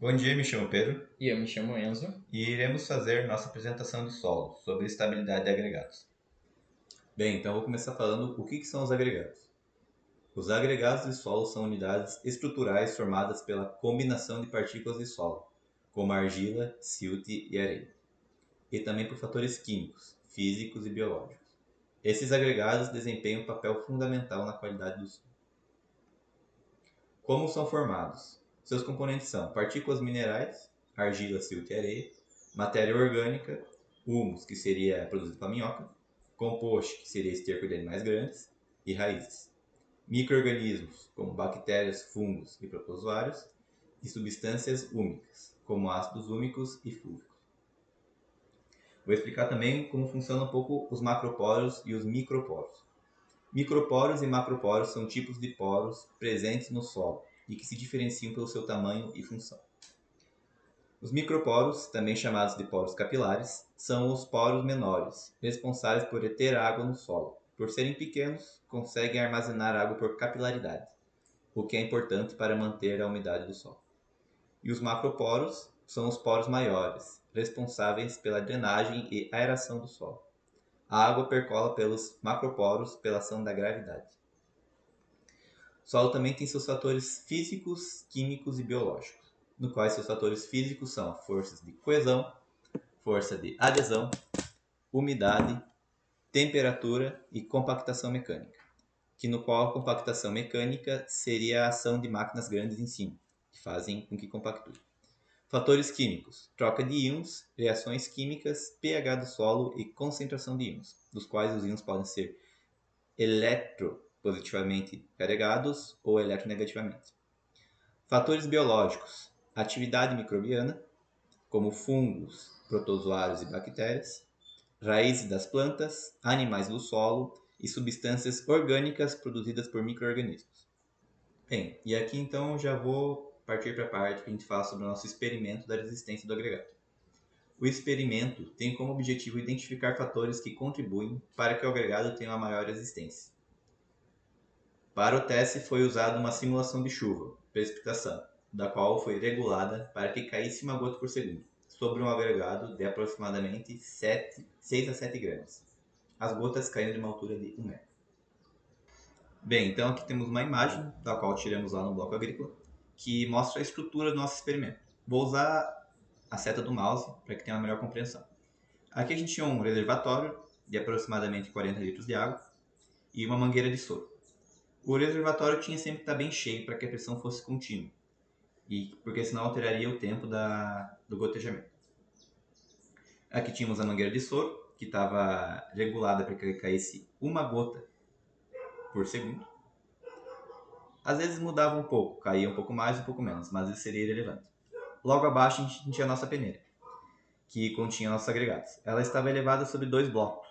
Bom dia, me chamo Pedro E eu me chamo Enzo. e iremos fazer nossa apresentação de solo sobre estabilidade de agregados. Bem, então vou começar falando o que são os agregados. Os agregados de solo são unidades estruturais formadas pela combinação de partículas de solo, como argila, silt e areia, e também por fatores químicos, físicos e biológicos. Esses agregados desempenham um papel fundamental na qualidade do solo. Como são formados? Seus componentes são partículas minerais, argila, silt e areia, matéria orgânica, humus, que seria produzido pela minhoca, composto, que seria esterco de animais grandes, e raízes. Micro-organismos, como bactérias, fungos e protozoários, e substâncias úmicas, como ácidos úmicos e fúvicos. Vou explicar também como funcionam um pouco os macroporos e os microporos. Microporos e macroporos são tipos de poros presentes no solo e que se diferenciam pelo seu tamanho e função. Os microporos, também chamados de poros capilares, são os poros menores, responsáveis por reter água no solo. Por serem pequenos, conseguem armazenar água por capilaridade, o que é importante para manter a umidade do solo. E os macroporos são os poros maiores, responsáveis pela drenagem e aeração do solo. A água percola pelos macroporos pela ação da gravidade. O solo também tem seus fatores físicos, químicos e biológicos, no quais seus fatores físicos são forças de coesão, força de adesão, umidade, temperatura e compactação mecânica, que no qual a compactação mecânica seria a ação de máquinas grandes em cima, que fazem com que compactue. Fatores químicos, troca de íons, reações químicas, pH do solo e concentração de íons, dos quais os íons podem ser eletropositivamente carregados ou eletronegativamente. Fatores biológicos, atividade microbiana, como fungos, protozoários e bactérias, raízes das plantas, animais do solo e substâncias orgânicas produzidas por micro-organismos. Bem, e aqui então já vou partir para a parte que a gente fala sobre o nosso experimento da resistência do agregado. O experimento tem como objetivo identificar fatores que contribuem para que o agregado tenha uma maior resistência. Para o teste foi usada uma simulação de chuva, precipitação, da qual foi regulada para que caísse uma gota por segundo, sobre um agregado de aproximadamente 6 a 7 gramas. As gotas caíram de uma altura de 1 metro. Bem, então aqui temos uma imagem, da qual tiramos lá no bloco agrícola, que mostra a estrutura do nosso experimento. Vou usar a seta do mouse para que tenha uma melhor compreensão. Aqui a gente tinha um reservatório de aproximadamente 40 litros de água e uma mangueira de soro. O reservatório tinha sempre que estar bem cheio para que a pressão fosse contínua, porque senão alteraria o tempo do gotejamento. Aqui tínhamos a mangueira de soro, que estava regulada para que caísse uma gota por segundo. Às vezes mudava um pouco, caía um pouco mais, um pouco menos, mas isso seria irrelevante. Logo abaixo a gente tinha a nossa peneira, que continha nossos agregados. Ela estava elevada sobre dois blocos,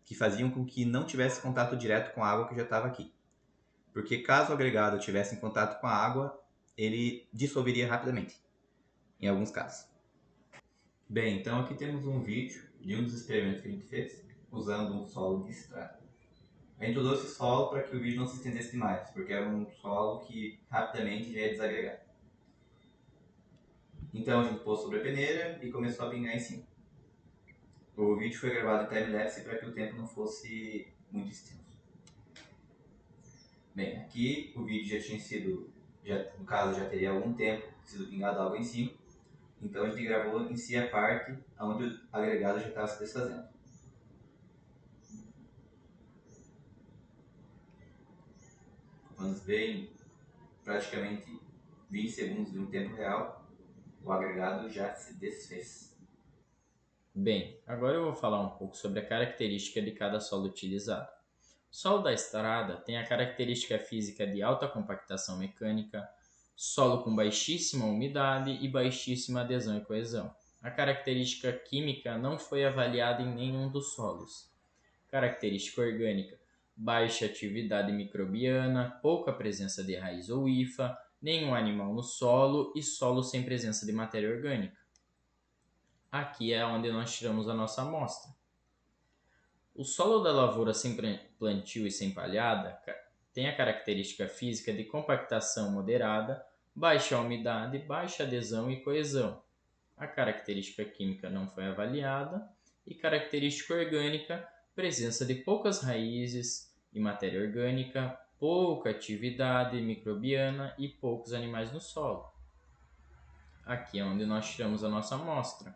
que faziam com que não tivesse contato direto com a água que já estava aqui. Porque caso o agregado tivesse em contato com a água, ele dissolveria rapidamente, em alguns casos. Bem, então aqui temos um vídeo de um dos experimentos que a gente fez, usando um solo de estrada. A gente usou esse solo para que o vídeo não se estendesse demais, porque era um solo que rapidamente já ia desagregar. Então a gente pôs sobre a peneira e começou a pingar em cima. O vídeo foi gravado em time-lapse para que o tempo não fosse muito extenso. Bem, aqui o vídeo já tinha sido, no caso já teria algum tempo sido pingado água em cima, então a gente gravou em si a parte onde o agregado já estava se desfazendo. Vamos ver em praticamente 20 segundos de um tempo real, o agregado já se desfez. Bem, agora eu vou falar um pouco sobre a característica de cada solo utilizado. O solo da estrada tem a característica física de alta compactação mecânica, solo com baixíssima umidade e baixíssima adesão e coesão. A característica química não foi avaliada em nenhum dos solos. Característica orgânica: baixa atividade microbiana, pouca presença de raiz ou hifa, nenhum animal no solo e solo sem presença de matéria orgânica. Aqui é onde nós tiramos a nossa amostra. O solo da lavoura sem plantio e sem palhada tem a característica física de compactação moderada, baixa umidade, baixa adesão e coesão. A característica química não foi avaliada. E característica orgânica, presença de poucas raízes e matéria orgânica, pouca atividade microbiana e poucos animais no solo. Aqui é onde nós tiramos a nossa amostra.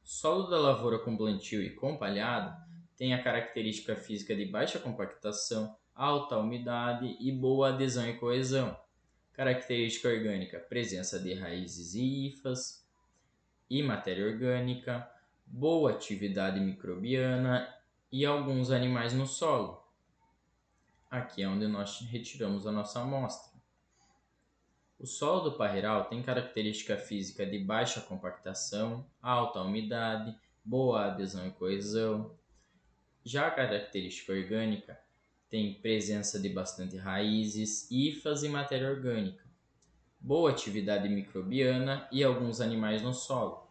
Solo da lavoura com plantio e com palhada tem a característica física de baixa compactação, alta umidade e boa adesão e coesão. Característica orgânica, presença de raízes e hifas e matéria orgânica, boa atividade microbiana e alguns animais no solo. Aqui é onde nós retiramos a nossa amostra. O solo do parreiral tem característica física de baixa compactação, alta umidade, boa adesão e coesão. Já a característica orgânica tem presença de bastante raízes, hifas e matéria orgânica, boa atividade microbiana e alguns animais no solo.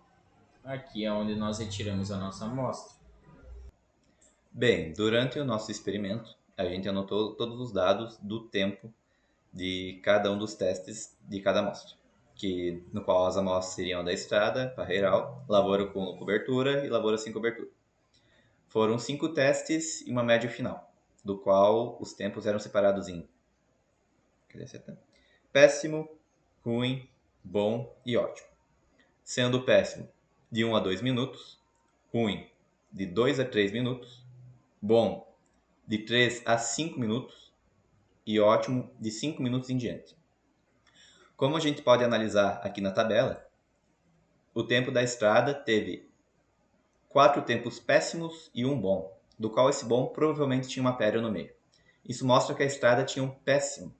Aqui é onde nós retiramos a nossa amostra. Bem, durante o nosso experimento, a gente anotou todos os dados do tempo de cada um dos testes de cada amostra, no qual as amostras seriam da estrada, parreiral, lavoura com cobertura e lavoura sem cobertura. Foram 5 testes e uma média final, do qual os tempos eram separados em péssimo, ruim, bom e ótimo. Sendo péssimo de 1 a 2 minutos, ruim de 2 a 3 minutos, bom de 3 a 5 minutos e ótimo de 5 minutos em diante. Como a gente pode analisar aqui na tabela, o tempo da estrada teve 4 tempos péssimos e um bom, do qual esse bom provavelmente tinha uma pedra no meio. Isso mostra que a estrada tinha um péssimo,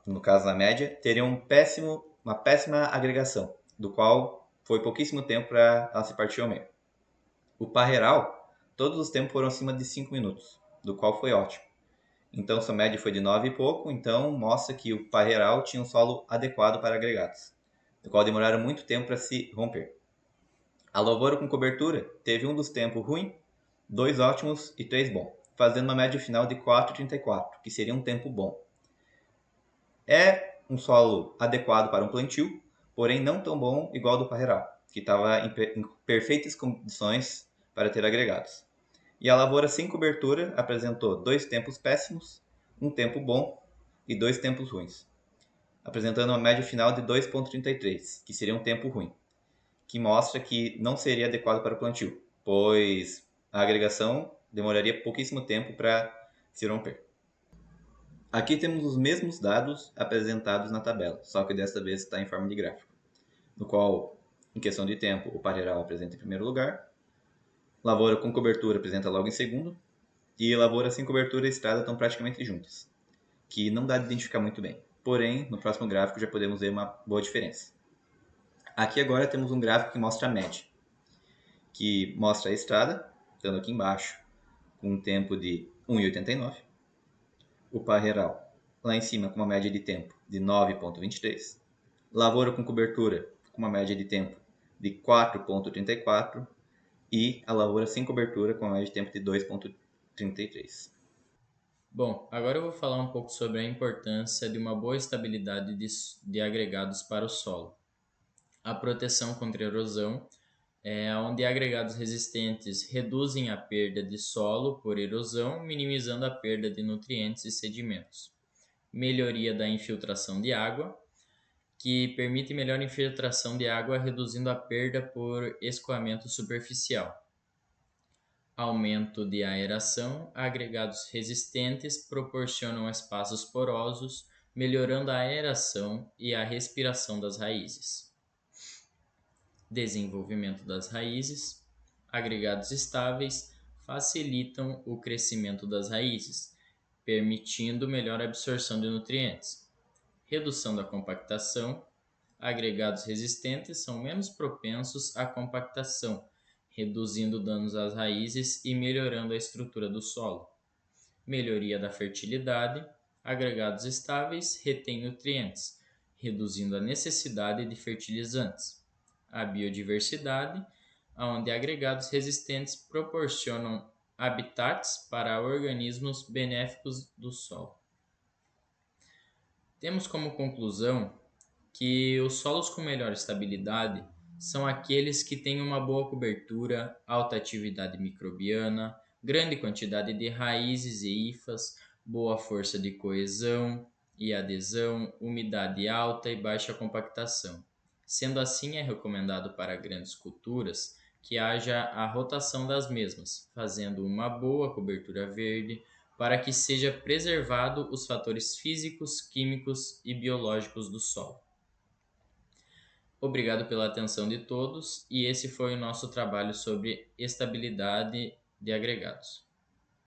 no caso na média, teria uma péssima agregação, do qual foi pouquíssimo tempo para ela se partir ao meio. O parreiral, todos os tempos foram acima de 5 minutos, do qual foi ótimo. Então sua média foi de 9 e pouco, então mostra que o parreiral tinha um solo adequado para agregados, do qual demoraram muito tempo para se romper. A lavoura com cobertura teve um dos tempos ruim, 2 ótimos e 3 bons, fazendo uma média final de 4,34, que seria um tempo bom. É um solo adequado para um plantio, porém não tão bom igual ao do parreiral, que estava em perfeitas condições para ter agregados. E a lavoura sem cobertura apresentou 2 tempos péssimos, um tempo bom e 2 tempos ruins, apresentando uma média final de 2,33, que seria um tempo ruim, que mostra que não seria adequado para o plantio, pois a agregação demoraria pouquíssimo tempo para se romper. Aqui temos os mesmos dados apresentados na tabela, só que desta vez está em forma de gráfico, no qual, em questão de tempo, o parreiral apresenta em primeiro lugar, lavoura com cobertura apresenta logo em segundo, e lavoura sem cobertura e estrada estão praticamente juntas, que não dá de identificar muito bem. Porém, no próximo gráfico já podemos ver uma boa diferença. Aqui agora temos um gráfico que mostra a média, que mostra a estrada, estando aqui embaixo, com um tempo de 1,89, o parreiral lá em cima com uma média de tempo de 9,23, lavoura com cobertura com uma média de tempo de 4,34 e a lavoura sem cobertura com uma média de tempo de 2,33. Bom, agora eu vou falar um pouco sobre a importância de uma boa estabilidade de agregados para o solo. A proteção contra erosão é onde agregados resistentes reduzem a perda de solo por erosão, minimizando a perda de nutrientes e sedimentos. Melhoria da infiltração de água, que permite melhor infiltração de água, reduzindo a perda por escoamento superficial. Aumento de aeração, agregados resistentes proporcionam espaços porosos, melhorando a aeração e a respiração das raízes. Desenvolvimento das raízes, agregados estáveis facilitam o crescimento das raízes, permitindo melhor absorção de nutrientes. Redução da compactação, agregados resistentes são menos propensos à compactação, reduzindo danos às raízes e melhorando a estrutura do solo. Melhoria da fertilidade, agregados estáveis retêm nutrientes, reduzindo a necessidade de fertilizantes. A biodiversidade, onde agregados resistentes proporcionam habitats para organismos benéficos do solo. Temos como conclusão que os solos com melhor estabilidade são aqueles que têm uma boa cobertura, alta atividade microbiana, grande quantidade de raízes e hifas, boa força de coesão e adesão, umidade alta e baixa compactação. Sendo assim, é recomendado para grandes culturas que haja a rotação das mesmas, fazendo uma boa cobertura verde para que seja preservado os fatores físicos, químicos e biológicos do solo. Obrigado pela atenção de todos e esse foi o nosso trabalho sobre estabilidade de agregados.